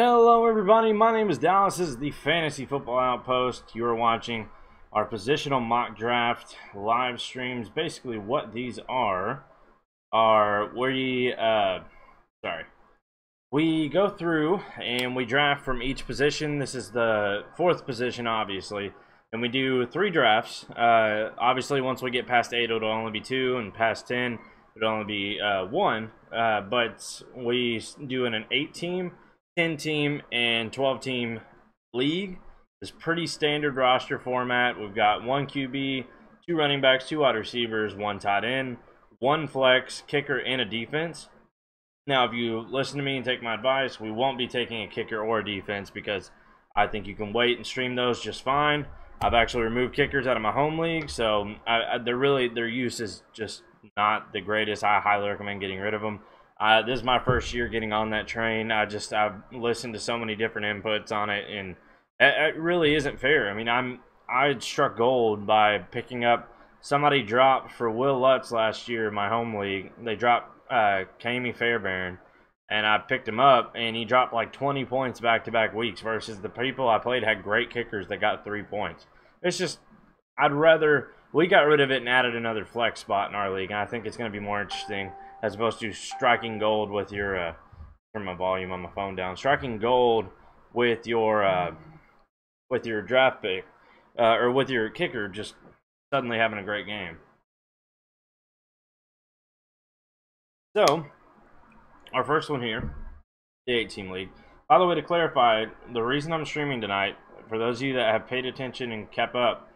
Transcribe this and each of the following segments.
Hello everybody, my name is Dallas. This is the Fantasy Football Outpost. You are watching our positional mock draft live streams. Basically what these are we go through and we draft from each position. This is the fourth position, obviously, and we do 3 drafts. Obviously once we get past 8 it'll only be 2, and past 10 it'll only be 1, but we do in an 8-team, 10-team, and 12-team league. It's pretty standard roster format. We've got 1 QB, 2 running backs, 2 wide receivers, 1 tight end, 1 flex, kicker, and a defense. Now, if you listen to me and take my advice, we won't be taking a kicker or a defense because I think you can wait and stream those just fine. I've actually removed kickers out of my home league, so their use is just not the greatest. I highly recommend getting rid of them. This is my first year getting on that train. I've listened to so many different inputs on it, and it really isn't fair. I mean, I struck gold by picking up. Somebody dropped for Will Lutz last year in my home league. They dropped Kami Fairbairn, and I picked him up, and he dropped like 20 points back-to-back weeks versus the people I played had great kickers that got 3 points. It's just, we got rid of it and added another flex spot in our league, and I think it's going to be more interesting as opposed to striking gold with your, turn my volume on my phone down, striking gold with your draft pick, or with your kicker just suddenly having a great game. So, our first one here, the 8-team league. By the way, to clarify, the reason I'm streaming tonight, for those of you that have paid attention and kept up,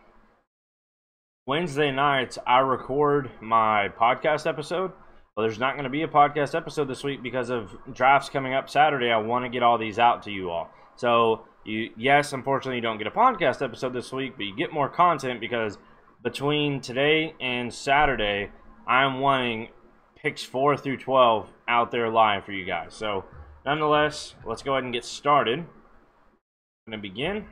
Wednesday nights I record my podcast episode. Well, there's not going to be a podcast episode this week because of drafts coming up Saturday. I want to get all these out to you all. So, yes, unfortunately, you don't get a podcast episode this week, but you get more content because between today and Saturday, I'm wanting picks 4 through 12 out there live for you guys. So, nonetheless, let's go ahead and get started. I'm going to begin.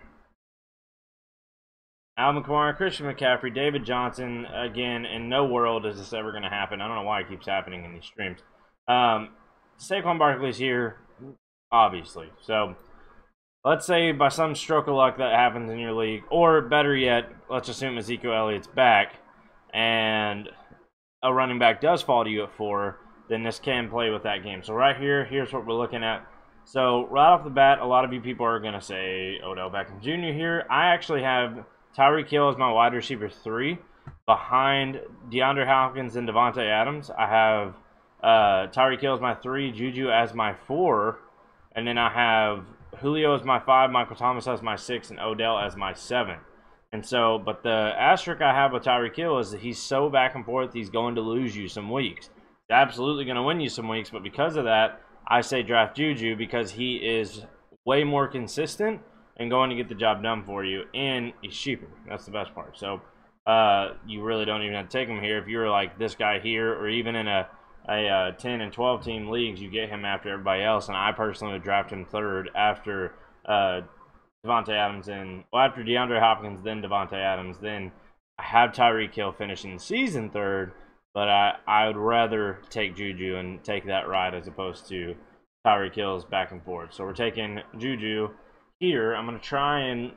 Alvin Kamara, Christian McCaffrey, David Johnson. Again, in no world is this ever going to happen. I don't know why it keeps happening in these streams. Saquon Barkley's here, obviously. So, let's say by some stroke of luck that happens in your league, or better yet, let's assume Ezekiel Elliott's back, and a running back does fall to you at 4, then this can play with that game. So right here, here's what we're looking at. So right off the bat, a lot of you people are going to say Odell Beckham Jr. here. I actually have Tyreek Hill as my wide receiver 3 behind DeAndre Hopkins and Devontae Adams. I have Tyreek Hill as my 3, Juju as my 4, and then I have Julio as my 5, Michael Thomas as my 6, and Odell as my 7. And so, but the asterisk I have with Tyreek Hill is that he's so back and forth, he's going to lose you some weeks. He's absolutely going to win you some weeks, but because of that, I say draft Juju because he is way more consistent and going to get the job done for you, and he's cheaper. That's the best part. So, you really don't even have to take him here. If you're like this guy here, or even in a 10 and 12 team leagues, you get him after everybody else, and I personally would draft him 3rd after Devontae Adams, and after DeAndre Hopkins, then Devontae Adams. Then I have Tyreek Hill finishing the season 3rd, but I would rather take Juju and take that ride as opposed to Tyreek Hill's back and forth. So we're taking Juju here. I'm going to try and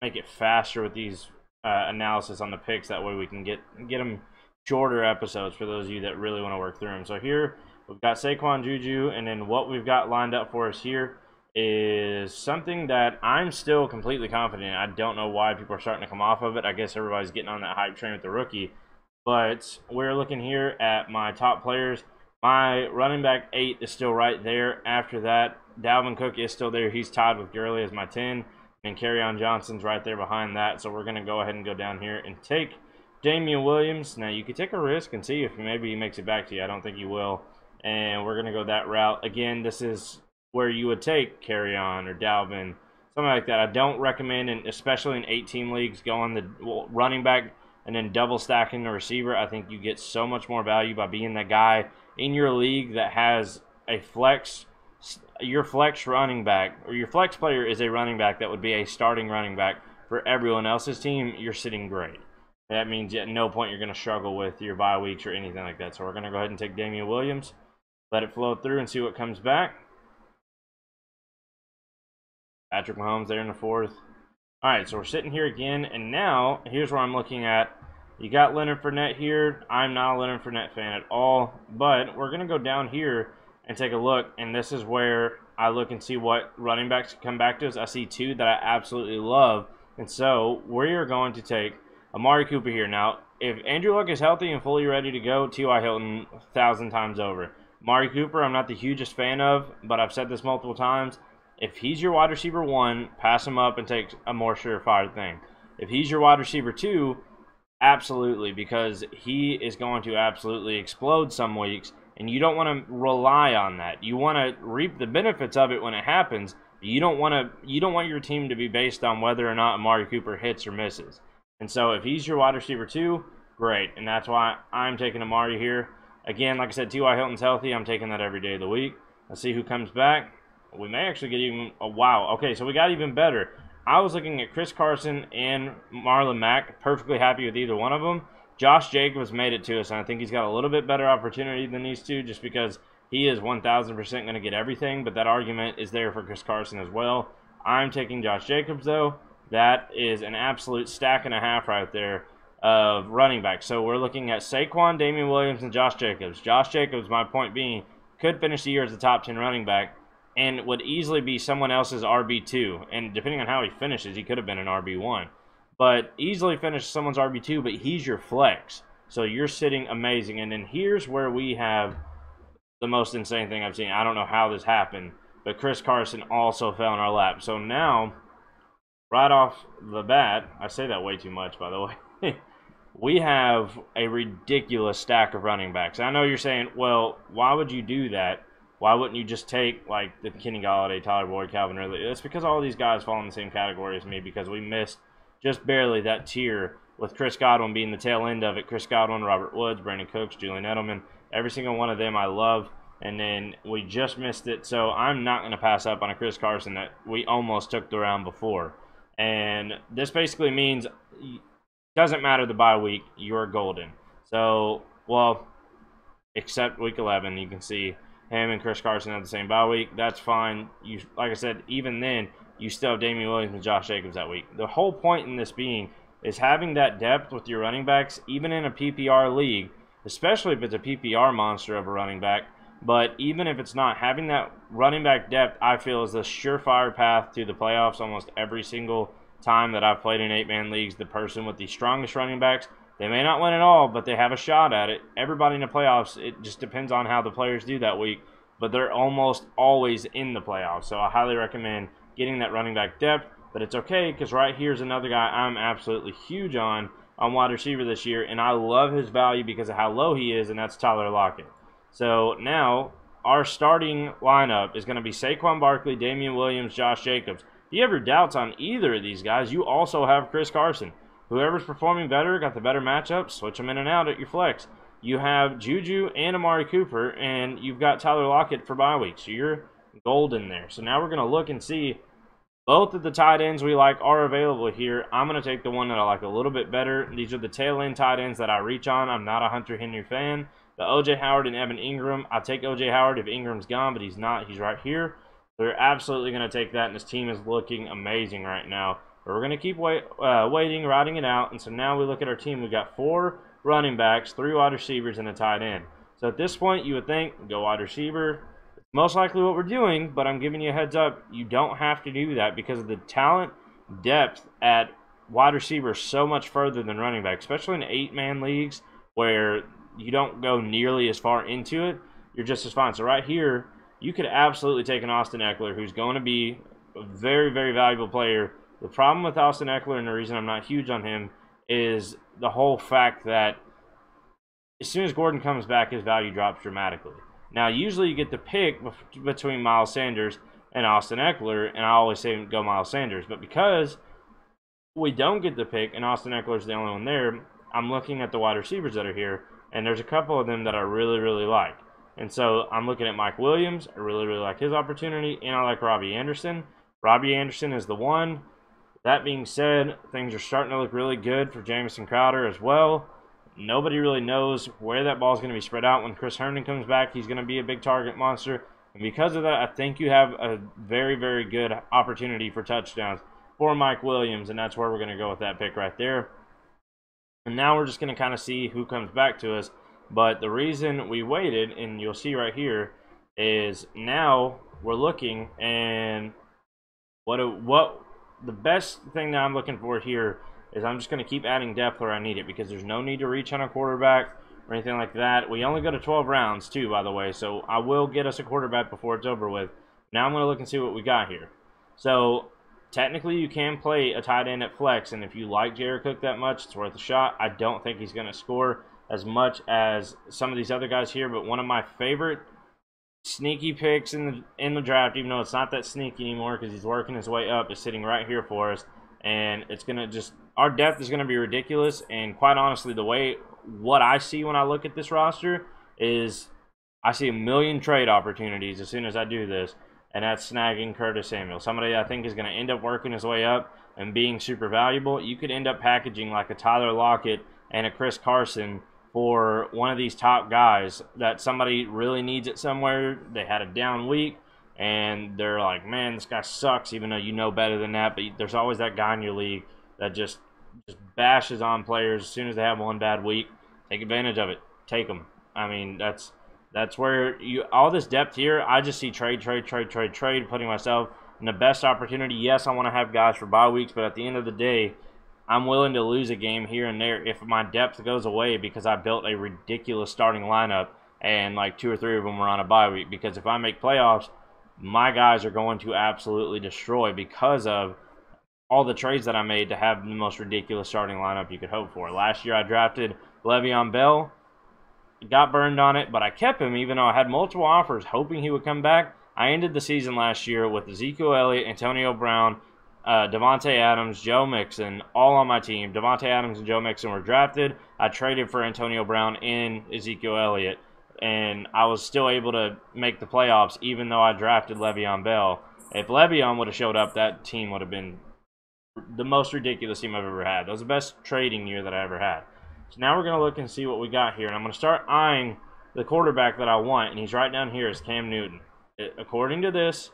make it faster with these analysis on the picks. That way we can get them shorter episodes for those of you that really want to work through them. So here we've got Saquon, Juju, and then what we've got lined up for us here is something that I'm still completely confident in. I don't know why people are starting to come off of it. I guess everybody's getting on that hype train with the rookie. But we're looking here at my top players. My running back 8 is still right there. After that, Dalvin Cook is still there. He's tied with Gurley as my 10. And Kerryon Johnson's right there behind that. So we're going to go ahead and go down here and take Damian Williams. Now, you could take a risk and see if maybe he makes it back to you. I don't think he will. And we're going to go that route. Again, this is where you would take Kerryon or Dalvin, something like that. I don't recommend, and especially in 8-team leagues, going the running back and then double stacking the receiver. I think you get so much more value by being that guy in your league that has a flex. Your flex running back, or your flex player is a running back that would be a starting running back for everyone else's team. You're sitting great. That means at no point you're going to struggle with your bye weeks or anything like that. So we're going to go ahead and take Damian Williams, let it flow through and see what comes back. Patrick Mahomes there in the 4th. All right, so we're sitting here again, and now here's where I'm looking at. You got Leonard Fournette here. I'm not a Leonard Fournette fan at all, but we're going to go down here and take a look, and this is where I look and see what running backs come back to us. I see 2 that I absolutely love, and so we're going to take Amari Cooper here. Now, if Andrew Luck is healthy and fully ready to go, T.Y. Hilton 1,000 times over. Amari Cooper, I'm not the hugest fan of, but I've said this multiple times. If he's your wide receiver 1, pass him up and take a more surefire thing. If he's your wide receiver 2, absolutely, because he is going to absolutely explode some weeks, and you don't want to rely on that. You want to reap the benefits of it when it happens. But you don't want your team to be based on whether or not Amari Cooper hits or misses. And so if he's your wide receiver 2, great, and that's why I'm taking Amari here. Again, like I said, T.Y. Hilton's healthy. I'm taking that every day of the week. Let's see who comes back. We may actually get even – oh, wow. Okay, so we got even better. I was looking at Chris Carson and Marlon Mack, perfectly happy with either one of them. Josh Jacobs made it to us, and I think he's got a little bit better opportunity than these two just because he is 1,000% going to get everything, but that argument is there for Chris Carson as well. I'm taking Josh Jacobs, though. That is an absolute stack and a half right there of running backs. So we're looking at Saquon, Damian Williams, and Josh Jacobs. Josh Jacobs, my point being, could finish the year as the top 10 running back and would easily be someone else's RB2. And depending on how he finishes, he could have been an RB1. But easily finish someone's RB2, but he's your flex. So you're sitting amazing. And then here's where we have the most insane thing I've seen. I don't know how this happened, but Chris Carson also fell in our lap. So now, right off the bat, I say that way too much, by the way, we have a ridiculous stack of running backs. I know you're saying, well, why would you do that? Why wouldn't you just take, like, the Kenny Golladay, Tyler Boyd, Calvin Ridley? It's because all these guys fall in the same category as me because we missed just barely that tier with Chris Godwin being the tail end of it. Chris Godwin, Robert Woods, Brandon Cooks, Julian Edelman, every single one of them I love. And then we just missed it. So I'm not going to pass up on a Chris Carson that we almost took the round before. And this basically means it doesn't matter the bye week, you're golden. So, well, except week 11, you can see him and Chris Carson have the same bye week. That's fine. You, like I said, even then, you still have Damian Williams and Josh Jacobs that week. The whole point in this being is having that depth with your running backs, even in a PPR league, especially if it's a PPR monster of a running back. But even if it's not, having that running back depth, I feel, is the surefire path to the playoffs almost every single time that I've played in 8-man leagues. The person with the strongest running backs, they may not win it all, but they have a shot at it. Everybody in the playoffs, it just depends on how the players do that week, but they're almost always in the playoffs. So I highly recommend getting that running back depth, but it's okay because right here's another guy I'm absolutely huge on wide receiver this year, and I love his value because of how low he is, and that's Tyler Lockett. So now our starting lineup is going to be Saquon Barkley, Damian Williams, Josh Jacobs. If you have your doubts on either of these guys, you also have Chris Carson. Whoever's performing better, got the better matchup, switch them in and out at your flex. You have Juju and Amari Cooper, and you've got Tyler Lockett for bye week. So you're golden there. So now we're going to look and see both of the tight ends we like are available here. I'm going to take the one that I like a little bit better. These are the tail end tight ends that I reach on. I'm not a Hunter Henry fan. The O.J. Howard and Evan Ingram. I'll take O.J. Howard if Ingram's gone, but he's not. He's right here. They're absolutely going to take that, and this team is looking amazing right now. But we're going to keep waiting, riding it out. And so now we look at our team. We've got 4 running backs, 3 wide receivers, and a tight end. So at this point, you would think, go wide receiver. It's most likely what we're doing, but I'm giving you a heads up. You don't have to do that because of the talent depth at wide receiver so much further than running back, especially in 8-man leagues where you don't go nearly as far into it. You're just as fine. So right here, you could absolutely take an Austin Eckler, who's going to be a very, very valuable player. The problem with Austin Eckler, and the reason I'm not huge on him, is the whole fact that as soon as Gordon comes back, his value drops dramatically. Now, usually you get the pick between Miles Sanders and Austin Eckler, and I always say go Miles Sanders. But because we don't get the pick, and Austin Eckler is the only one there, I'm looking at the wide receivers that are here, and there's a couple of them that I really, really like. And so I'm looking at Mike Williams. I really, really like his opportunity, and I like Robbie Anderson. Robbie Anderson is the one. That being said, things are starting to look really good for Jamison Crowder as well. Nobody really knows where that ball is going to be spread out. When Chris Herndon comes back, he's going to be a big target monster. And because of that, I think you have a very, very good opportunity for touchdowns for Mike Williams, and that's where we're going to go with that pick right there. And now we're just going to kind of see who comes back to us. But the reason we waited, and you'll see right here, is now we're looking, and what the best thing that I'm looking for here is I'm just going to keep adding depth where I need it, because there's no need to reach on a quarterback or anything like that. We only go to 12 rounds too, by the way, so I will get us a quarterback before it's over with. Now I'm going to look and see what we got here. So technically you can play a tight end at flex, and if you like Jared Cook that much, it's worth a shot. I don't think he's going to score as much as some of these other guys here, but one of my favorite sneaky picks in the draft, even though it's not that sneaky anymore because he's working his way up, is sitting right here for us. And it's going to just, our depth is going to be ridiculous. And quite honestly, what I see when I look at this roster is I see a million trade opportunities as soon as I do this. And that's snagging Curtis Samuel, somebody I think is going to end up working his way up and being super valuable. You could end up packaging like a Tyler Lockett and a Chris Carson for one of these top guys that somebody really needs it somewhere. They had a down week, and they're like, man, this guy sucks, even though you know better than that. But there's always that guy in your league that just bashes on players as soon as they have one bad week. Take advantage of it. Take them. I mean, that's where all this depth here, I just see trade, putting myself in the best opportunity. Yes, I want to have guys for bye weeks, but at the end of the day, I'm willing to lose a game here and there if my depth goes away because I built a ridiculous starting lineup and like 2 or 3 of them were on a bye week. Because if I make playoffs, my guys are going to absolutely destroy because of all the trades that I made to have the most ridiculous starting lineup you could hope for. Last year I drafted Le'Veon Bell. Got burned on it, but I kept him even though I had multiple offers hoping he would come back. I ended the season last year with Ezekiel Elliott, Antonio Brown, Devontae Adams, Joe Mixon, all on my team. Devontae Adams and Joe Mixon were drafted. I traded for Antonio Brown and Ezekiel Elliott, and I was still able to make the playoffs even though I drafted Le'Veon Bell. If Le'Veon would have showed up, that team would have been the most ridiculous team I've ever had. That was the best trading year that I ever had. So now we're going to look and see what we got here, and I'm going to start eyeing the quarterback that I want, and he's right down here is Cam Newton. According to this,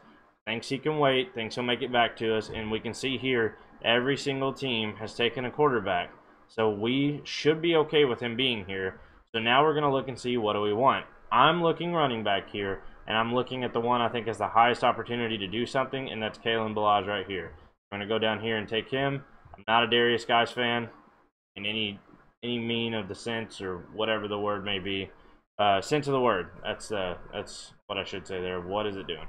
thinks he can wait, thinks he'll make it back to us, and we can see here every single team has taken a quarterback. So we should be okay with him being here. So now we're going to look and see what do we want. I'm looking running back here, and I'm looking at the one I think has the highest opportunity to do something, and that's Kalen Ballage right here. I'm going to go down here and take him. I'm not a Darius Guys fan in any mean of the sense or whatever the word may be. Sense of the word. That's what I should say there. What is it doing?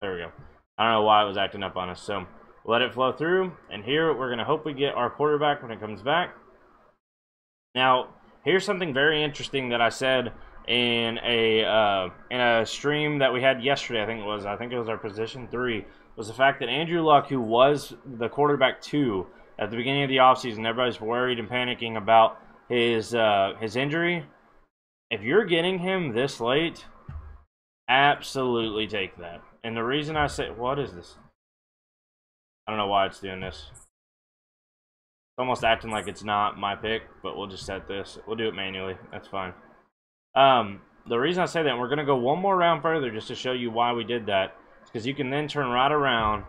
There we go. I don't know why it was acting up on us. So let it flow through. And here we're going to hope we get our quarterback when it comes back. Now, here's something very interesting that I said in a stream that we had yesterday. I think it was our position 3. Was the fact that Andrew Luck, who was the quarterback 2 at the beginning of the offseason, everybody's worried and panicking about his injury. If you're getting him this late, absolutely take that. And the reason I say, what is this? I don't know why it's doing this. It's almost acting like it's not my pick, but we'll just set this. We'll do it manually. That's fine. The reason I say that, and we're going to go one more round further just to show you why we did that, is because you can then turn right around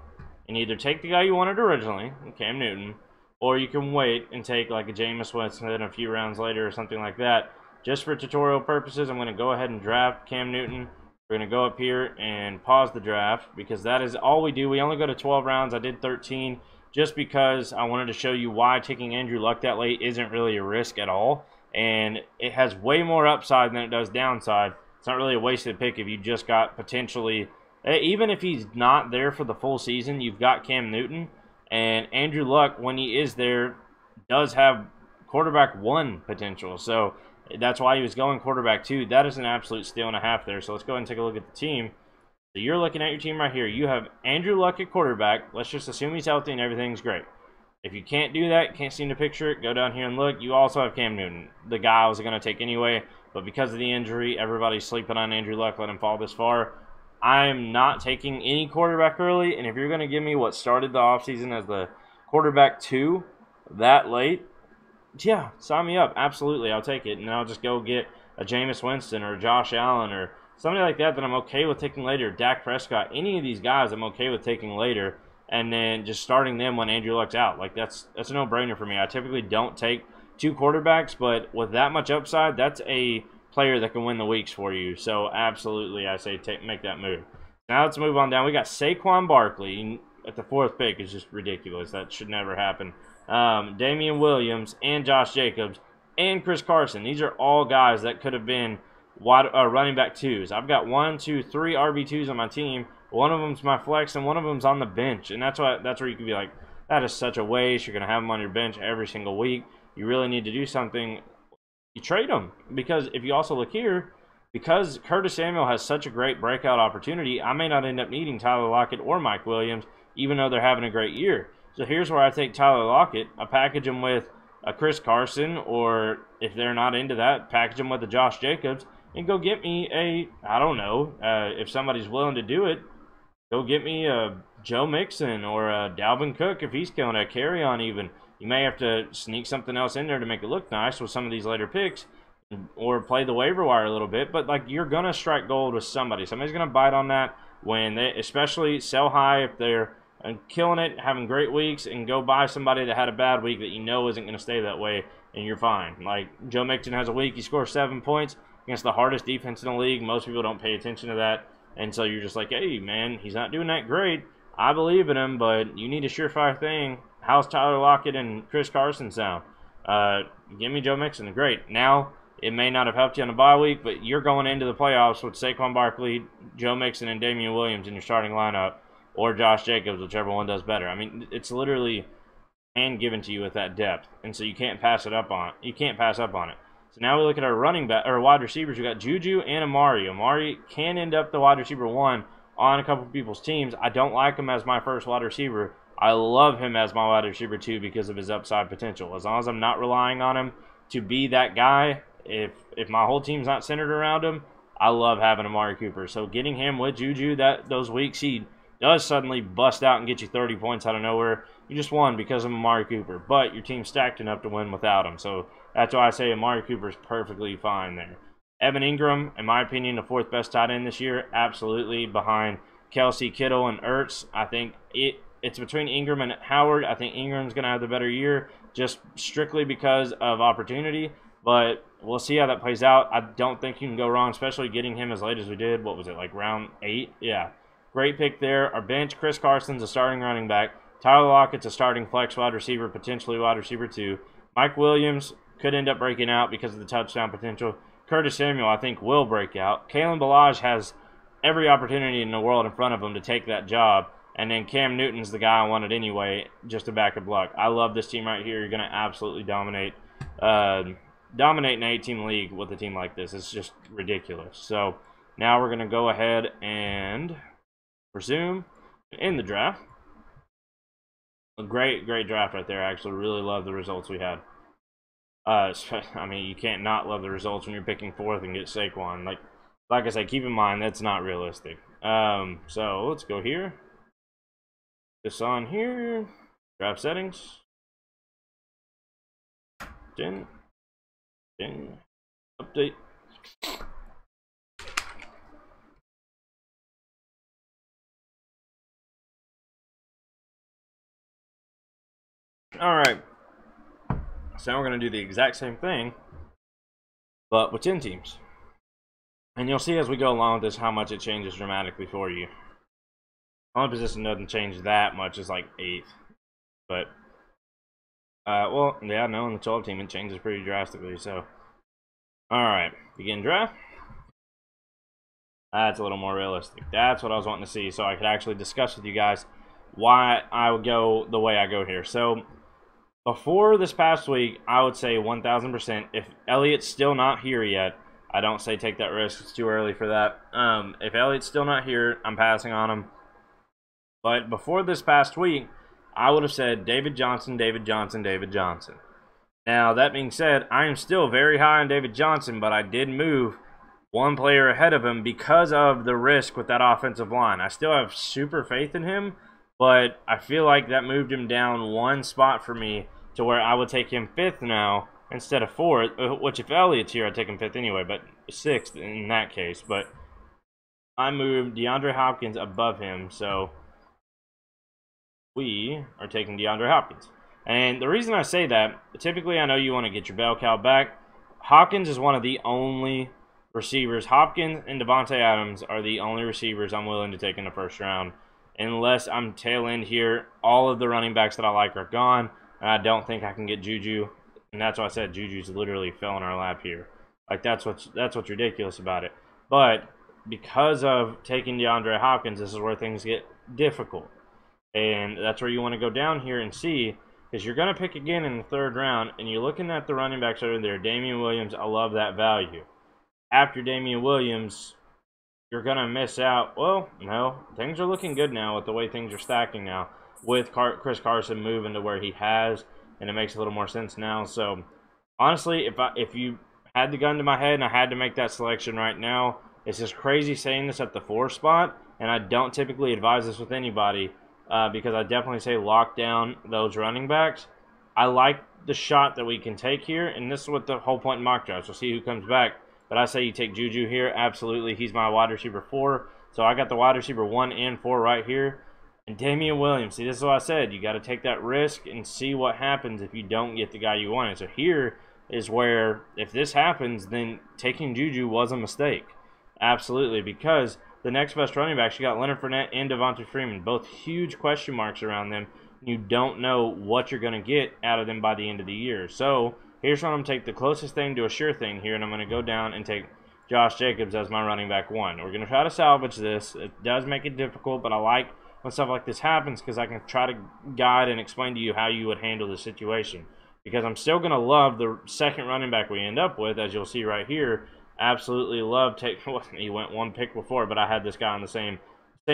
and either take the guy you wanted originally, Cam Newton, or you can wait and take like a Jameis Winston a few rounds later or something like that. Just for tutorial purposes, I'm going to go ahead and draft Cam Newton. We're going to go up here and pause the draft because that is all we do. We only go to 12 rounds. I did 13 just because I wanted to show you why taking Andrew Luck that late isn't really a risk at all. And it has way more upside than it does downside. It's not really a wasted pick if you just got potentially, even if he's not there for the full season, you've got Cam Newton. And Andrew Luck, when he is there, does have quarterback 1 potential. So that's why he was going quarterback 2. That is an absolute steal and a half there. So let's go ahead and take a look at the team. So you're looking at your team right here. You have Andrew Luck at quarterback. Let's just assume he's healthy and everything's great. If you can't do that, can't seem to picture it, go down here and look. You also have Cam Newton, the guy I was going to take anyway. But because of the injury, everybody's sleeping on Andrew Luck, let him fall this far. I'm not taking any quarterback early. And if you're going to give me what started the offseason as the quarterback 2 that late, Yeah, sign me up. Absolutely, I'll take it, and I'll just go get a Jameis Winston or Josh Allen or somebody like that I'm okay with taking later. Dak Prescott, any of these guys, I'm okay with taking later, and then just starting them when Andrew Luck's out. Like that's a no-brainer for me. I typically don't take two quarterbacks, but with that much upside, that's a player that can win the weeks for you. So absolutely, I say make that move. Now let's move on down. We got Saquon Barkley at the 4th pick. Is just ridiculous. That should never happen. Damian Williams and Josh Jacobs and Chris Carson. These are all guys that could have been running back 2s. I've got 1, 2, 3 RB2s on my team. One of them's my flex, and one of them's on the bench. And that's where you can be like, that is such a waste. You're going to have them on your bench every single week. You really need to do something. You trade them, because if you also look here, because Curtis Samuel has such a great breakout opportunity, I may not end up needing Tyler Lockett or Mike Williams, even though they're having a great year. So here's where I take Tyler Lockett. I package him with a Chris Carson, or if they're not into that, package him with a Josh Jacobs, and go get me I don't know, if somebody's willing to do it, go get me a Joe Mixon or a Dalvin Cook if he's killing a carry on even. You may have to sneak something else in there to make it look nice with some of these later picks, or play the waiver wire a little bit. But like, you're gonna strike gold with somebody. Somebody's gonna bite on that when they, especially sell high if they're killing it, having great weeks, and go buy somebody that had a bad week that you know isn't gonna stay that way, and you're fine. Like Joe Mixon has a week, he scores 7 points against the hardest defense in the league. Most people don't pay attention to that, and so you're just like, hey man, he's not doing that great. I believe in him, but you need a surefire thing. How's Tyler Lockett and Chris Carson sound? Give me Joe Mixon. Great. Now, it may not have helped you on a bye week, but you're going into the playoffs with Saquon Barkley, Joe Mixon, and Damian Williams in your starting lineup, or Josh Jacobs, whichever one does better. I mean, it's literally hand given to you with that depth, and so you can't pass it up on. You can't pass up on it. So now we look at our running back or wide receivers. We got Juju and Amari. Amari can end up the wide receiver 1 on a couple of people's teams. I don't like him as my first wide receiver. I love him as my wide receiver 2 because of his upside potential. As long as I'm not relying on him to be that guy, if my whole team's not centered around him, I love having Amari Cooper. So getting him with Juju those weeks, he does suddenly bust out and get you 30 points out of nowhere. You just won because of Amari Cooper, but your team's stacked enough to win without him. So that's why I say Amari Cooper's perfectly fine there. Evan Ingram, in my opinion, the 4th best tight end this year, absolutely behind Kelsey, Kittle, and Ertz. I think it's between Ingram and Howard. I think Ingram's going to have the better year just strictly because of opportunity, but we'll see how that plays out. I don't think you can go wrong, especially getting him as late as we did. What was it, like round 8? Yeah. Great pick there. Our bench, Chris Carson's a starting running back. Tyler Lockett's a starting flex wide receiver, potentially wide receiver 2. Mike Williams could end up breaking out because of the touchdown potential. Curtis Samuel, I think, will break out. Kalen Ballage has every opportunity in the world in front of him to take that job. And then Cam Newton's the guy I wanted anyway, just to back up Luck. I love this team right here. You're going to absolutely dominate an 8-team league with a team like this. It's just ridiculous. So now we're going to go ahead and resume in the draft. A great draft right there. I actually really love the results we had. I mean, you can't not love the results when you're picking 4th and get Saquon. Like I said, keep in mind that's not realistic. So let's go here. This on here. Draft settings. Ding. Update. All right. So now we're going to do the exact same thing, but with 10 teams. And you'll see as we go along with this how much it changes dramatically for you. Only position doesn't change that much. It's like 8th. But, well, yeah, no, in the 12 team it changes pretty drastically. So, alright, begin draft. That's a little more realistic. That's what I was wanting to see, so I could actually discuss with you guys why I would go the way I go here. So, before this past week, I would say 1,000%. If Elliott's still not here yet, I don't say take that risk. It's too early for that. If Elliott's still not here, I'm passing on him. But before this past week, I would have said David Johnson, David Johnson, David Johnson. Now, that being said, I am still very high on David Johnson, but I did move one player ahead of him because of the risk with that offensive line. I still have super faith in him, but I feel like that moved him down one spot for me to where I would take him 5th now instead of 4th, which if Elliott's here, I'd take him 5th anyway, but 6th in that case. But I moved DeAndre Hopkins above him, so we are taking DeAndre Hopkins. And the reason I say that, typically I know you want to get your bell cow back. Hopkins is one of the only receivers. Hopkins and Devontae Adams are the only receivers I'm willing to take in the first round. Unless I'm tail end here, all of the running backs that I like are gone, and I don't think I can get Juju. And that's why I said Juju's literally fell in our lap here. Like that's what's ridiculous about it. But because of taking DeAndre Hopkins, this is where things get difficult. And that's where you want to go down here and see, because you're going to pick again in the 3rd round, and you're looking at the running backs over there. Damian Williams, I love that value. After Damian Williams, you're going to miss out. Well, no, things are looking good now with the way things are stacking now, with Chris Carson moving to where he has, and it makes a little more sense now. So, honestly, if you had the gun to my head and I had to make that selection right now, it's just crazy saying this at the 4 spot, and I don't typically advise this with anybody, because I definitely say lock down those running backs. I like the shot that we can take here, and this is what the whole point in mock drafts. We'll see who comes back. But I say you take Juju here. Absolutely, he's my wide receiver 4. So I got the wide receiver 1 and 4 right here. And Damian Williams, see, this is what I said. You got to take that risk and see what happens if you don't get the guy you wanted. So here is where, if this happens, then taking Juju was a mistake. Absolutely, because the next best running backs, you got Leonard Fournette and Devonta Freeman, both huge question marks around them. You don't know what you're going to get out of them by the end of the year. So here's where I'm going to take the closest thing to a sure thing here, and I'm going to go down and take Josh Jacobs as my running back 1. We're going to try to salvage this. It does make it difficult, but I like when stuff like this happens because I can try to guide and explain to you how you would handle the situation. Because I'm still going to love the 2nd running back we end up with, as you'll see right here. Absolutely love taking. He went 1 pick before, but I had this guy on the same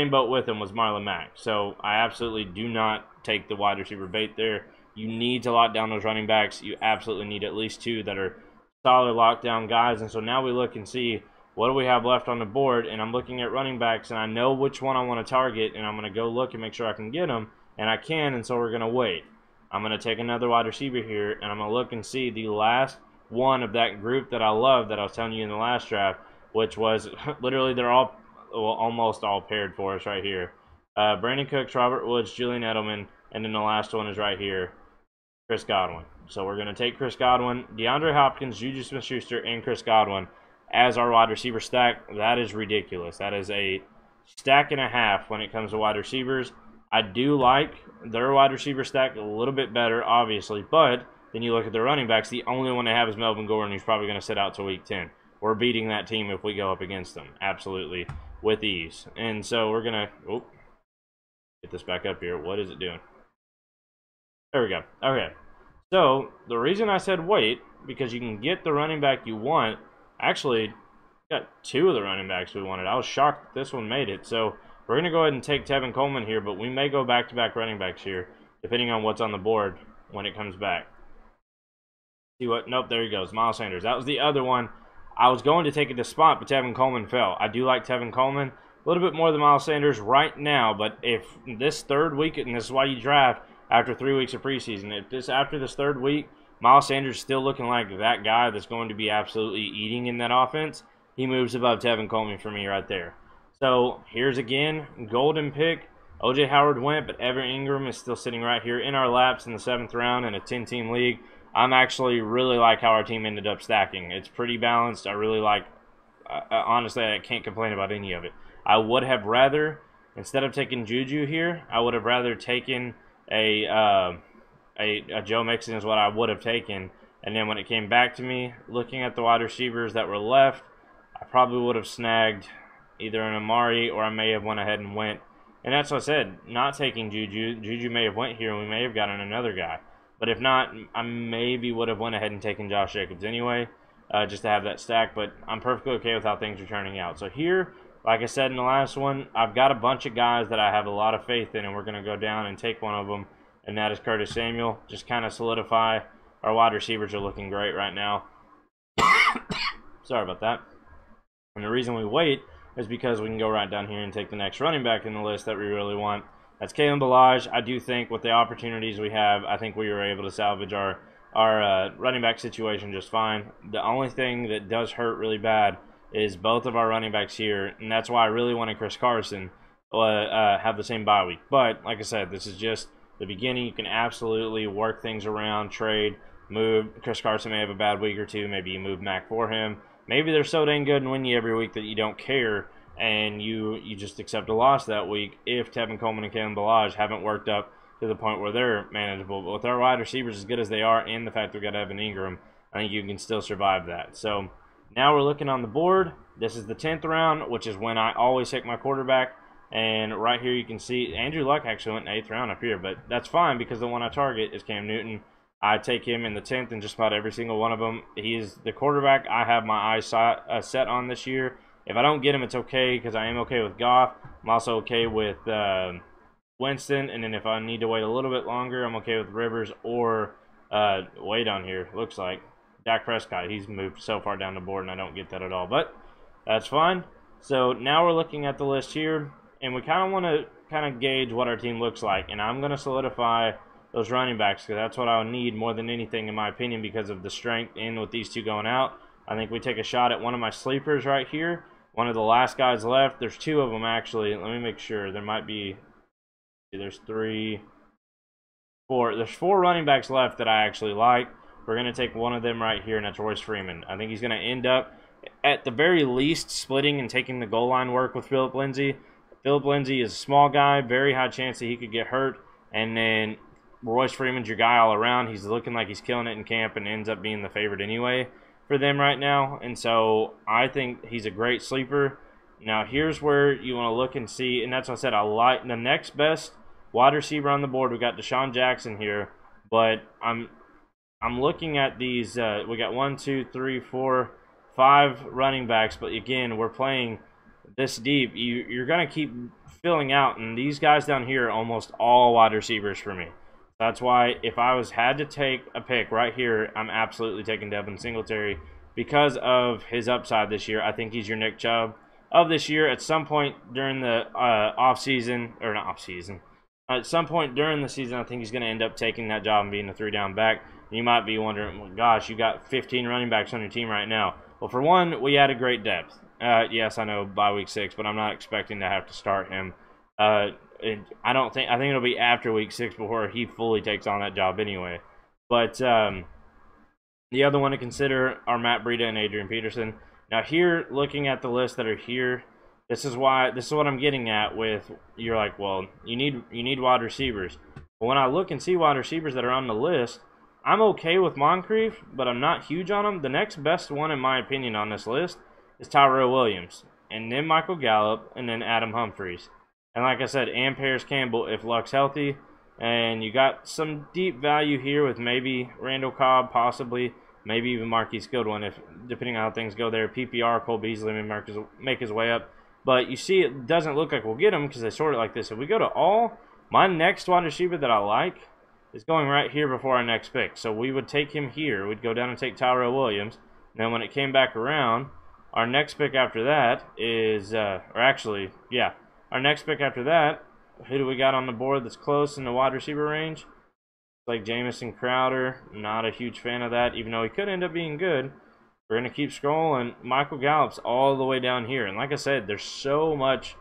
boat with him, was Marlon Mack. So I absolutely do not take the wide receiver bait there. You need to lock down those running backs. You absolutely need at least 2 that are solid lockdown guys. And so now we look and see what do we have left on the board. And I'm looking at running backs, and I know which one I want to target, and I'm going to go look and make sure I can get them. And I can, and so we're going to wait. I'm going to take another wide receiver here, and I'm going to look and see the last one of that group that I love that I was telling you in the last draft, which was literally they're all, well, almost all paired for us right here. Brandon Cooks, Robert Woods, Julian Edelman, and then the last one is right here, Chris Godwin. So we're going to take Chris Godwin, DeAndre Hopkins, Juju Smith-Schuster, and Chris Godwin as our wide receiver stack. That is ridiculous. That is a stack and a half when it comes to wide receivers. I do like their wide receiver stack a little bit better, obviously, but then you look at the running backs, the only one they have is Melvin Gordon, who's probably going to sit out till week 10. We're beating that team if we go up against them, absolutely, with ease. And so we're going to get this back up here. What is it doing? There we go. Okay. So the reason I said wait, because you can get the running back you want. Actually, got 2 of the running backs we wanted. I was shocked that this one made it. So we're going to go ahead and take Tevin Coleman here, but we may go back-to-back running backs here, depending on what's on the board when it comes back. See what? Nope, there he goes. Miles Sanders. That was the other one. I was going to take it to spot, but Tevin Coleman fell. I do like Tevin Coleman a little bit more than Miles Sanders right now, but if this 3rd week, and this is why you draft after 3 weeks of preseason, after this 3rd week, Miles Sanders is still looking like that guy that's going to be absolutely eating in that offense, he moves above Tevin Coleman for me right there. So here's again, golden pick. O.J. Howard went, but Evan Ingram is still sitting right here in our laps in the 7th round in a 10-team league. I'm actually really like how our team ended up stacking. It's pretty balanced. I really like, honestly, I can't complain about any of it. I would have rather, instead of taking Juju here, I would have rather taken a Joe Mixon is what I would have taken. And then when it came back to me, looking at the wide receivers that were left, I probably would have snagged either an Amari, or I may have went ahead and went. And that's what I said, not taking Juju. Juju may have went here, and we may have gotten another guy. But if not, I maybe would have went ahead and taken Josh Jacobs anyway, just to have that stack. But I'm perfectly okay with how things are turning out. So here, like I said in the last one, I've got a bunch of guys that I have a lot of faith in, and we're going to go down and take one of them, and that is Curtis Samuel. Just kind of solidify. Our wide receivers are looking great right now. Sorry about that. And the reason we wait is because we can go right down here and take the next running back in the list that we really want. That's Kalen Ballage. I do think with the opportunities we have, I think we were able to salvage our running back situation just fine. The only thing that does hurt really bad is both of our running backs here, and that's why I really wanted Chris Carson have the same bye week. But like I said, this is just the beginning. You can absolutely work things around, trade, move. Chris Carson may have a bad week or two. Maybe you move Mac for him. Maybe they're so dang good and win you every week that you don't care, and you just accept a loss that week if Tevin Coleman and Kalen Ballage haven't worked up to the point where they're manageable. But with our wide receivers as good as they are and the fact we've got Evan Ingram, I think you can still survive that. So now we're looking on the board. This is the 10th round, which is when I always take my quarterback. And right here you can see Andrew Luck actually went in the 8th round up here. But that's fine because the one I target is Cam Newton. I take him in the 10th in just about every single one of them. He is the quarterback I have my eyes set on this year. If I don't get him, it's okay because I am okay with Goff. I'm also okay with Winston, and then if I need to wait a little bit longer, I'm okay with Rivers or way down here. Looks like Dak Prescott. He's moved so far down the board, and I don't get that at all, but that's fine. So now we're looking at the list here, and we kind of want to gauge what our team looks like, and I'm going to solidify those running backs because that's what I would need more than anything in my opinion because of the strength in with these two going out. I think we take a shot at one of my sleepers right here. One of the last guys left. There's two of them actually. Let me make sure. There might be. There's 3, 4. There's 4 running backs left that I actually like. We're going to take one of them right here, and that's Royce Freeman. I think he's going to end up, at the very least, splitting and taking the goal line work with Phillip Lindsay. Phillip Lindsay is a small guy. Very high chance that he could get hurt. And then Royce Freeman's your guy all around. He's looking like he's killing it in camp and ends up being the favorite anyway for them right now. And so I think he's a great sleeper. Now here's where you want to look and see, and that's what I said. I like the next best wide receiver on the board. We got Deshaun Jackson here, but I'm looking at these. We got 1, 2, 3, 4, 5 running backs, but again, we're playing this deep. You're gonna keep filling out, and these guys down here are almost all wide receivers for me. That's why if I had to take a pick right here, I'm absolutely taking Devin Singletary because of his upside this year. I think he's your Nick Chubb of this year. At some point during the at some point during the season, I think he's going to end up taking that job and being a 3-down back. You might be wondering, well, gosh, you got 15 running backs on your team right now. Well, for one, we added great depth. Yes, I know by week 6, but I'm not expecting to have to start him. I think it'll be after week 6 before he fully takes on that job anyway. But the other one to consider are Matt Breida and Adrian Peterson. Now here, looking at the list that are here, this is what I'm getting at with, you're like, well, you need wide receivers. But when I look and see wide receivers that are on the list, I'm okay with Moncrief, but I'm not huge on him. The next best one, in my opinion, on this list is Tyrell Williams, and then Michael Gallup, and then Adam Humphries. And like I said, and Paris Campbell if Luck's healthy. And you got some deep value here with maybe Randall Cobb, possibly, maybe even Marquise Goodwin, if depending on how things go there. PPR, Cole Beasley may make his way up. But you see, it doesn't look like we'll get him because they sort it like this. If we go to all, my next wide receiver that I like is going right here before our next pick. So we would take him here. We'd go down and take Tyrell Williams. And then when it came back around, our next pick after that is, our next pick after that, who do we got on the board that's close in the wide receiver range? Like Jamison Crowder. Not a huge fan of that, even though he could end up being good. We're going to keep scrolling. Michael Gallup's all the way down here. And like I said, there's so much.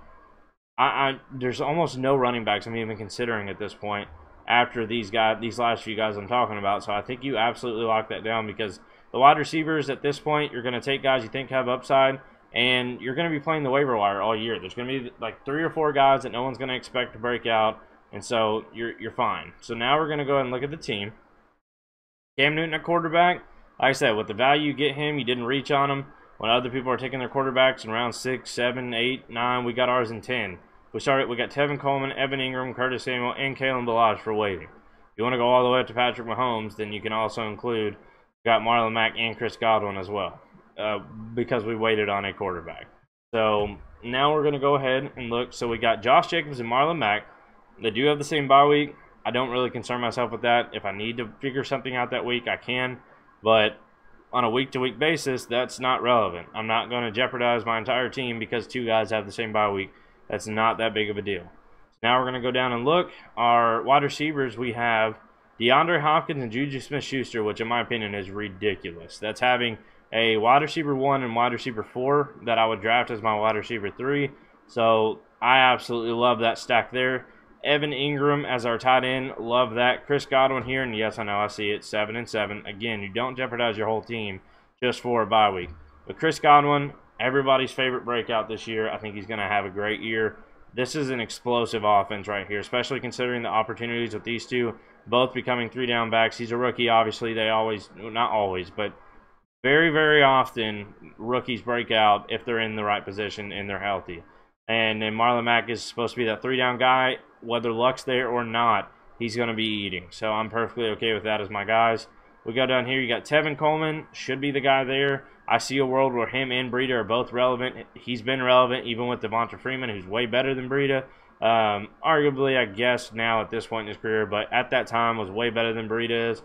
There's almost no running backs I'm even considering at this point after these last few guys I'm talking about. So I think you absolutely lock that down because the wide receivers at this point, you're going to take guys you think have upside. And you're going to be playing the waiver wire all year. There's going to be like 3 or 4 guys that no one's going to expect to break out. And so you're fine. So now we're going to go ahead and look at the team. Cam Newton at quarterback. Like I said, with the value you get him, you didn't reach on him. When other people are taking their quarterbacks in round 6, 7, 8, 9, we got ours in 10. We got Tevin Coleman, Evan Ingram, Curtis Samuel, and Kalen Ballage for waiting. If you want to go all the way up to Patrick Mahomes, then you can also include got Marlon Mack and Chris Godwin as well. Because we waited on a quarterback. So now we're going to go ahead and look. So we got Josh Jacobs and Marlon Mack. They do have the same bye week. I don't really concern myself with that. If I need to figure something out that week, I can. But on a week-to-week basis, that's not relevant. I'm not going to jeopardize my entire team because 2 guys have the same bye week. That's not that big of a deal. Now we're going to go down and look. Our wide receivers, we have DeAndre Hopkins and Juju Smith-Schuster, which in my opinion is ridiculous. That's having a wide receiver 1 and wide receiver 4 that I would draft as my wide receiver 3. So I absolutely love that stack there. Evan Ingram as our tight end, love that. Chris Godwin here, and yes, I know I see it, 7 and 7. Again, you don't jeopardize your whole team just for a bye week. But Chris Godwin, everybody's favorite breakout this year. I think he's going to have a great year. This is an explosive offense right here, especially considering the opportunities with these two both becoming 3-down backs. He's a rookie, obviously. They always, not always, but very, very often rookies break out if they're in the right position and they're healthy. And then Marlon Mack is supposed to be that 3-down guy. Whether luck's there or not, he's going to be eating. So I'm perfectly okay with that as my guys. We go down here. You got Tevin Coleman. Should be the guy there. I see a world where him and Breida are both relevant. He's been relevant even with Devonta Freeman, who's way better than Breida. Arguably, I guess, now at this point in his career, but at that time was way better than Breida is.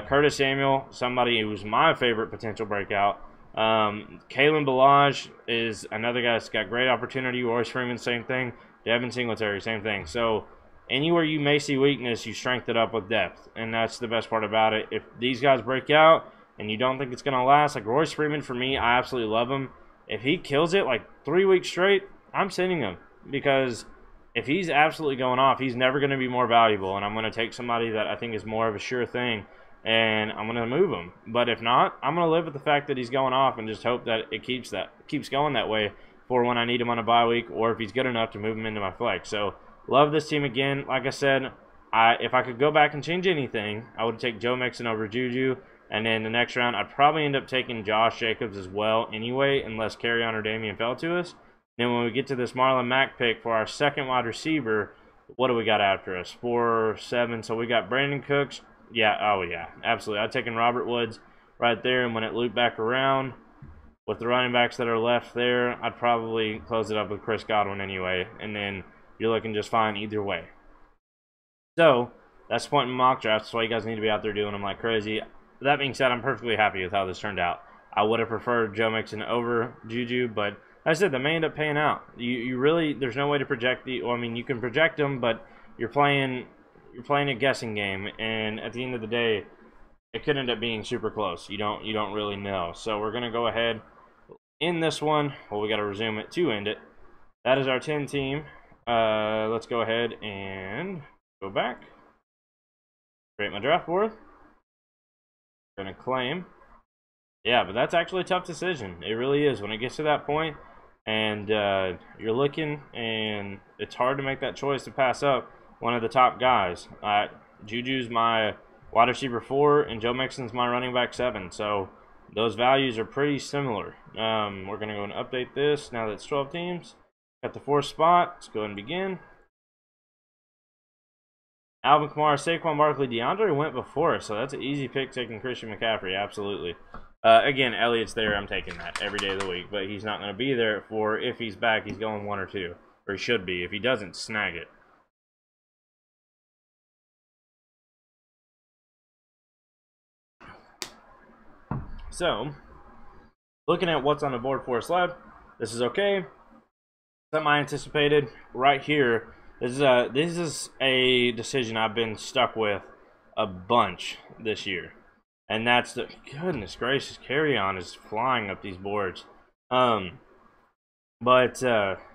Curtis Samuel, somebody who's my favorite potential breakout. Kalen Ballage is another guy that's got great opportunity. Royce Freeman, same thing. Devin Singletary, same thing. So anywhere you may see weakness, you strengthen it up with depth, and that's the best part about it. If these guys break out and you don't think it's going to last, like Royce Freeman, for me, I absolutely love him. If he kills it like 3 weeks straight, I'm sending him, because if he's absolutely going off, he's never going to be more valuable, and I'm going to take somebody that I think is more of a sure thing, and I'm going to move him. But if not, I'm going to live with the fact that he's going off and just hope that it keeps going that way for when I need him on a bye week, or if he's good enough to move him into my flex. So love this team again. Like I said, if I could go back and change anything, I would take Joe Mixon over Juju. And then the next round, I'd probably end up taking Josh Jacobs as well anyway, unless Carryon or Damian fell to us. Then when we get to this Marlon Mack pick for our second wide receiver, what do we got after us? 4, 7. So we got Brandon Cooks. Yeah, oh yeah, absolutely. I'd taken Robert Woods right there, and when it looped back around with the running backs that are left there, I'd probably close it up with Chris Godwin anyway, and then you're looking just fine either way. So that's the point in mock drafts. That's why you guys need to be out there doing them like crazy. That being said, I'm perfectly happy with how this turned out. I would have preferred Joe Mixon over Juju, but like I said, they may end up paying out. You really, there's no way to project well, I mean, you can project them, but you're playing a guessing game, and at the end of the day, it could end up being super close. You don't really know. So we're gonna go ahead in this one. Well, we got to resume it to end it. That is our 10 team. Let's go ahead and go back. Create my draft board. Gonna claim. Yeah, but that's actually a tough decision. It really is when it gets to that point, and you're looking, and it's hard to make that choice to pass up one of the top guys. Juju's my wide receiver 4, and Joe Mixon's my running back 7. So those values are pretty similar. We're gonna go and update this now that it's 12 teams. Got the 4th spot. Let's go ahead and begin. Alvin Kamara, Saquon Barkley, DeAndre went before us, so that's an easy pick taking Christian McCaffrey, absolutely. Again, Elliott's there, I'm taking that every day of the week, but he's not going to be there at 4. If he's back, he's going 1 or 2, or he should be. If he doesn't, snag it. So, looking at what's on the board for us left, this is okay. Something I anticipated right here. This is a decision I've been stuck with a bunch this year, and that's the goodness gracious, Carryon is flying up these boards. But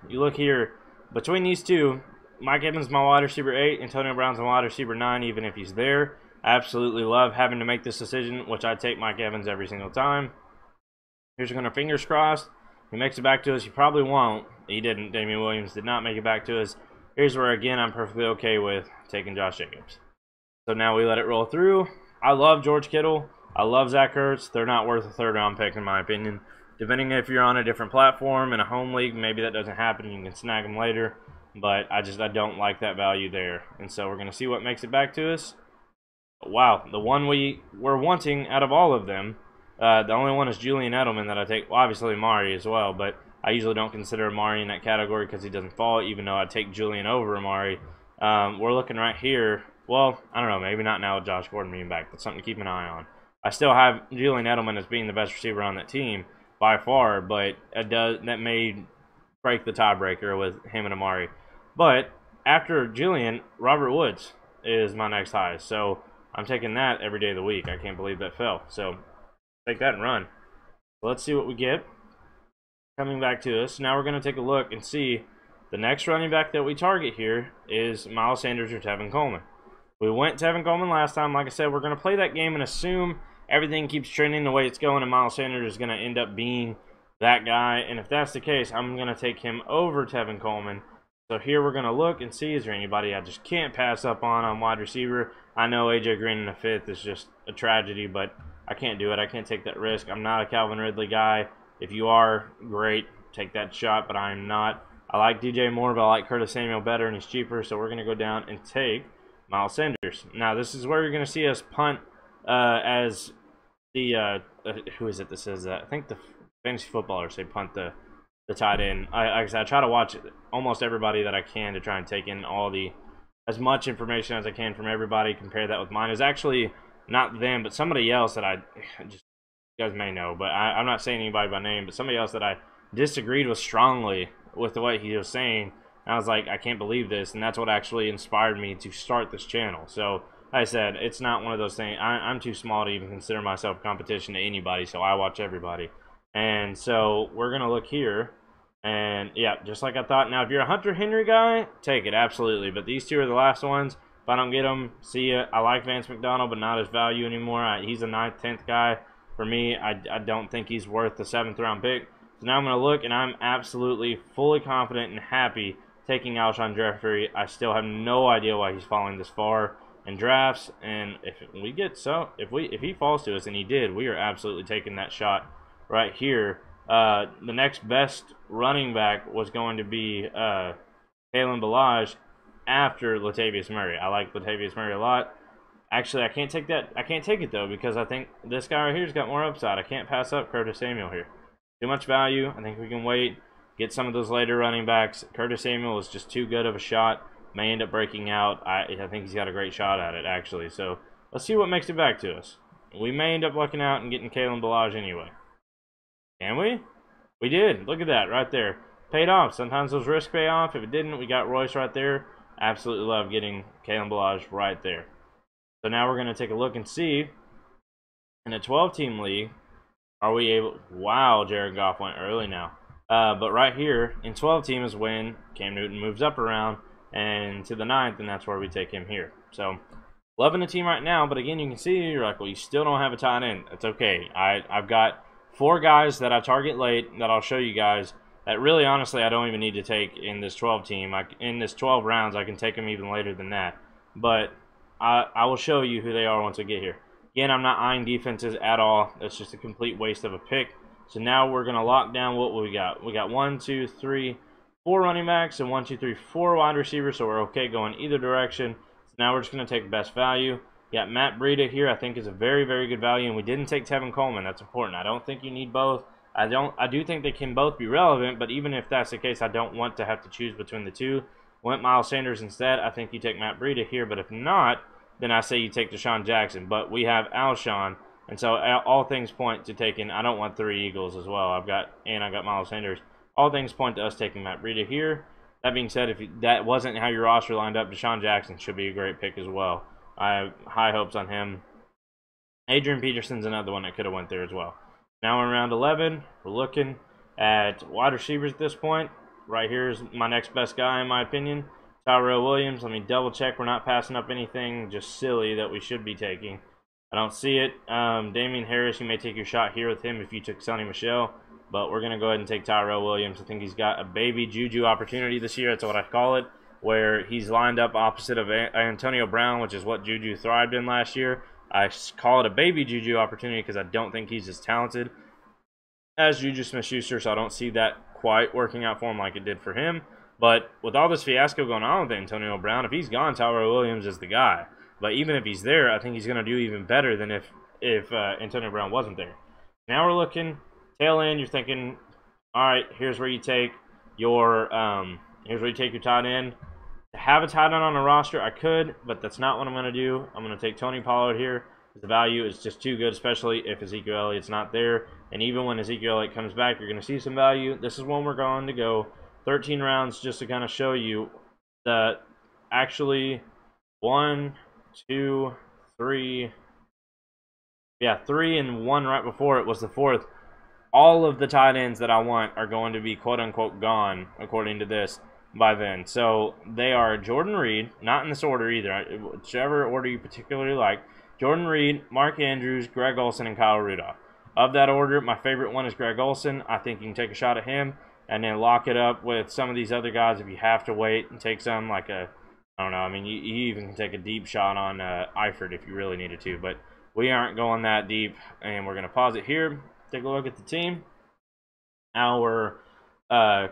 you look here between these two, Mike Evans my wide receiver 8, Antonio Brown's my wide receiver 9. Even if he's there, I absolutely love having to make this decision, which I take Mike Evans every single time. Here's going to fingers crossed. He makes it back to us. He probably won't. He didn't. Damian Williams did not make it back to us. Here's where, again, I'm perfectly okay with taking Josh Jacobs. So now we let it roll through. I love George Kittle. I love Zach Ertz. They're not worth a 3rd-round pick, in my opinion. Depending if you're on a different platform in a home league, maybe that doesn't happen. You can snag them later. But I don't like that value there. And so we're going to see what makes it back to us. Wow, the one we were wanting out of all of them, the only one is Julian Edelman that I take. Well, obviously Amari as well, but I usually don't consider Amari in that category because he doesn't fall, even though I take Julian over Amari. We're looking right here. Well, I don't know, maybe not now with Josh Gordon being back. That's something to keep an eye on. I still have Julian Edelman as being the best receiver on that team by far, but that may break the tiebreaker with him and Amari. But after Julian, Robert Woods is my next highest. So I'm taking that every day of the week. I can't believe that fell. So take that and run. Let's see what we get coming back to us. Now we're going to take a look and see the next running back that we target here is Miles Sanders or Tevin Coleman. We went Tevin Coleman last time. Like I said, we're going to play that game and assume everything keeps trending the way it's going and Miles Sanders is going to end up being that guy. And if that's the case, I'm going to take him over Tevin Coleman. So here we're going to look and see, is there anybody I just can't pass up on wide receiver? I know A.J. Green in the 5th is just a tragedy, but I can't do it. I can't take that risk. I'm not a Calvin Ridley guy. If you are, great, take that shot, but I'm not. I like DJ Moore, but I like Curtis Samuel better, and he's cheaper, so we're going to go down and take Miles Sanders. Now, this is where you're going to see us punt as the who is it that says that? I think the fantasy footballers say punt the tight end. I try to watch almost everybody that I can to try and take in as much information as I can from everybody. Compare that with mine. It's actually not them, but somebody else that I just, you guys may know, but I'm not saying anybody by name, but somebody else that I disagreed with strongly with the way he was saying. And I was like, I can't believe this, and that's what actually inspired me to start this channel. So, like I said, it's not one of those things. I'm too small to even consider myself competition to anybody, so I watch everybody. And so we're going to look here, and yeah, just like I thought. Now, if you're a Hunter Henry guy, take it, absolutely. But these two are the last ones. If I don't get them, see ya. I like Vance McDonald, but not his value anymore. He's a 9th, 10th guy. For me, I don't think he's worth the 7th round pick. So now I'm going to look, and I'm absolutely fully confident and happy taking Alshon Jeffrey. I still have no idea why he's falling this far in drafts, and if he falls to us, and he did, we are absolutely taking that shot right here. The next best running back was going to be Kalen Ballage after Latavius Murray. I like Latavius Murray a lot. Actually, I can't take it though, because I think this guy right here's got more upside. I can't pass up Curtis Samuel here. Too much value. I think we can wait, get some of those later running backs. Curtis Samuel is just too good of a shot. May end up breaking out. I think he's got a great shot at it, actually. So let's see what makes it back to us. We may end up lucking out and getting Kalen Ballage anyway. Can we? We did. Look at that right there. Paid off. Sometimes those risks pay off. If it didn't, we got Royce right there. Absolutely love getting Kalen Ballage right there. So now we're going to take a look and see, in a 12-team league, are we able... Wow, Jared Goff went early now. But right here, in 12-team is when Cam Newton moves up around and to the 9th, and that's where we take him here. So, loving the team right now, but again, you can see, you're like, well, you still don't have a tight end. That's okay. I've got 4 guys that I target late that I'll show you guys that really, honestly, I don't even need to take in this 12-team. In this 12 rounds, I can take them even later than that. But I will show you who they are once I get here. Again, I'm not eyeing defenses at all. That's just a complete waste of a pick. So now we're going to lock down what we got. We got 1, 2, 3, 4 running backs and 1, 2, 3, 4 wide receivers. So we're okay going either direction. So now we're just going to take best value. Got Matt Breida here. I think is a very, very good value. And we didn't take Tevin Coleman. That's important. I don't think you need both. I do think they can both be relevant. But even if that's the case, I don't want to have to choose between the two. Went Miles Sanders instead. I think you take Matt Breida here. But if not, then I say you take Deshaun Jackson. But we have Alshon, and so all things point to taking. I don't want 3 Eagles as well. I got Miles Sanders. All things point to us taking Matt Breida here. That being said, if that wasn't how your roster lined up, Deshaun Jackson should be a great pick as well. I have high hopes on him. Adrian Peterson's another one that could have went there as well. Now we're in round 11. We're looking at wide receivers at this point. Right here is my next best guy, in my opinion. Tyrell Williams. Let me double check. We're not passing up anything just silly that we should be taking. I don't see it. Damian Harris, you may take your shot here with him if you took Sonny Michel. But we're going to go ahead and take Tyrell Williams. I think he's got a baby Juju opportunity this year. That's what I call it. Where he's lined up opposite of Antonio Brown, which is what Juju thrived in last year. I call it a baby Juju opportunity because I don't think he's as talented as Juju Smith-Schuster. So I don't see that quite working out for him like it did for him. But with all this fiasco going on with Antonio Brown, if he's gone, Tyrell Williams is the guy. But even if he's there, I think he's going to do even better than if Antonio Brown wasn't there. Now we're looking tail end. You're thinking, all right, here's where you take your tight end. To have a tight end on the roster, I could, but that's not what I'm going to do. I'm going to take Tony Pollard here. The value is just too good, especially if Ezekiel Elliott's not there. And even when Ezekiel Elliott comes back, you're going to see some value. This is when we're going to go 13 rounds just to kind of show you the actually, 1, 2, 3. Yeah, 3 and 1 right before it was the fourth. All of the tight ends that I want are going to be quote-unquote gone, according to this, by then. So they are Jordan Reed, not in this order either, whichever order you particularly like. Jordan Reed, Mark Andrews, Greg Olsen, and Kyle Rudolph. Of that order, my favorite one is Greg Olsen. I think you can take a shot at him and then lock it up with some of these other guys if you have to wait and take some like a, I don't know, I mean, you even can take a deep shot on Eifert if you really needed to, but we aren't going that deep, and we're going to pause it here. Take a look at the team. Our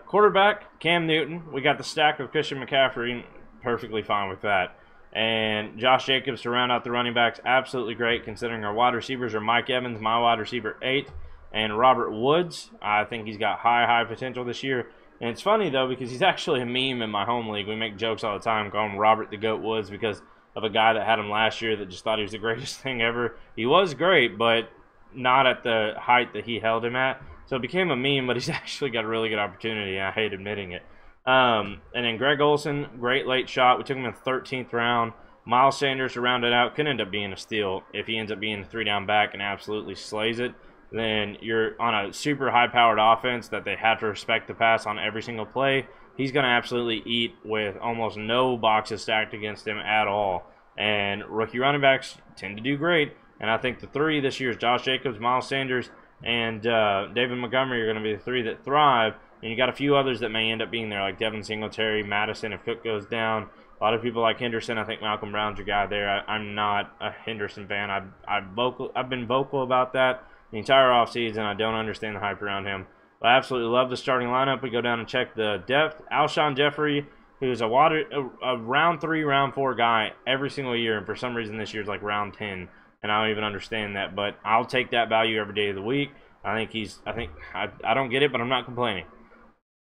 quarterback, Cam Newton. We got the stack of Christian McCaffrey. Perfectly fine with that. And Josh Jacobs to round out the running backs. Absolutely great, considering our wide receivers are Mike Evans, my wide receiver 8, and Robert Woods. I think he's got high potential this year. And it's funny, though, because he's actually a meme in my home league. We make jokes all the time, call him Robert the Goat Woods, because of a guy that had him last year that just thought he was the greatest thing ever. He was great, but not at the height that he held him at. So it became a meme, but he's actually got a really good opportunity. I hate admitting it. And then Greg Olsen, great late shot. We took him in the 13th round. Miles Sanders to round it out. Could end up being a steal if he ends up being a 3-down back and absolutely slays it. Then you're on a super high-powered offense that they have to respect the pass on every single play. He's going to absolutely eat with almost no boxes stacked against him at all. And rookie running backs tend to do great. And I think the 3 this year is Josh Jacobs, Miles Sanders, and David Montgomery are going to be the 3 that thrive. And you got a few others that may end up being there, like Devin Singletary, Madison if Cook goes down. A lot of people like Henderson. I think Malcolm Brown's your guy there. I'm not a Henderson fan. I've been vocal about that the entire offseason. I don't understand the hype around him. But I absolutely love the starting lineup. We go down and check the depth. Alshon Jeffrey, who's a round 3, round 4 guy every single year, and for some reason this year's like round 10, and I don't even understand that. But I'll take that value every day of the week. I don't get it, but I'm not complaining.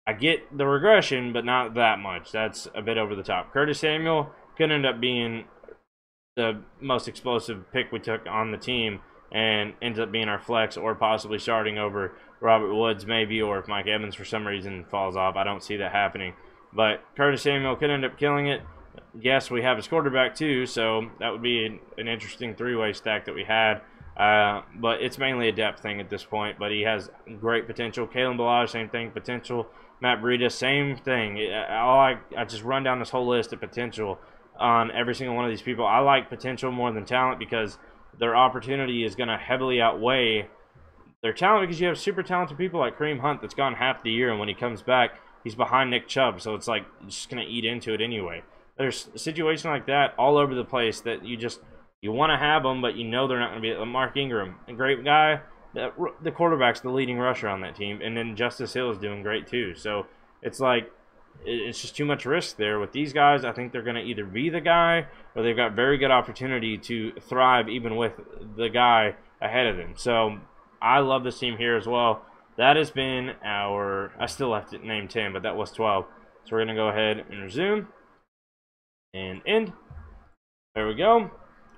I get the regression, but not that much. That's a bit over the top. Curtis Samuel could end up being the most explosive pick we took on the team and ends up being our flex, or possibly starting over Robert Woods maybe, or if Mike Evans for some reason falls off. I don't see that happening. But Curtis Samuel could end up killing it. Yes, we have his quarterback too, so that would be an interesting 3-way stack that we had. But it's mainly a depth thing at this point, but he has great potential. Kalen Ballage, same thing, potential. Matt Breida, same thing. I just run down this whole list of potential on every single one of these people. I like potential more than talent because their opportunity is going to heavily outweigh their talent, because you have super talented people like Kareem Hunt that's gone half the year, and when he comes back, he's behind Nick Chubb, so it's like you're just going to eat into it anyway. There's a situation like that all over the place that you want to have them, but you know they're not going to be. Mark Ingram, a great guy. The quarterback's the leading rusher on that team, and then Justice Hill is doing great too. So it's like it's just too much risk there. With these guys, I think they're going to either be the guy, or they've got very good opportunity to thrive even with the guy ahead of them. So I love this team here as well. That has been our, I still left it named 10, but that was 12. So we're going to go ahead and resume and end. There we go.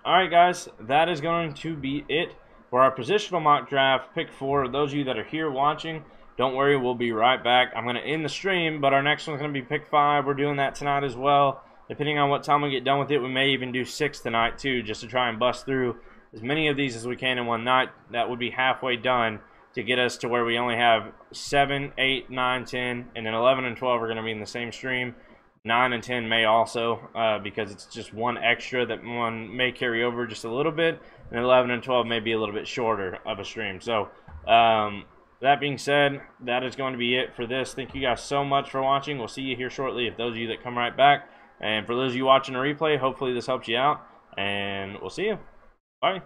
All right, guys, that is going to be it for our positional mock draft, pick 4. Those of you that are here watching, don't worry, we'll be right back. I'm going to end the stream, but our next one's going to be pick 5. We're doing that tonight as well. Depending on what time we get done with it, we may even do 6 tonight too, just to try and bust through as many of these as we can in one night. That would be halfway done to get us to where we only have 7, 8, 9, 10, and then 11 and 12 are going to be in the same stream. 9 and 10 may also, because it's just one extra that one may carry over just a little bit, and 11 and 12 may be a little bit shorter of a stream. So that being said, that is going to be it for this. Thank you guys so much for watching. We'll see you here shortly, if those of you that come right back. And for those of you watching a replay, hopefully this helps you out, and we'll see you. Bye.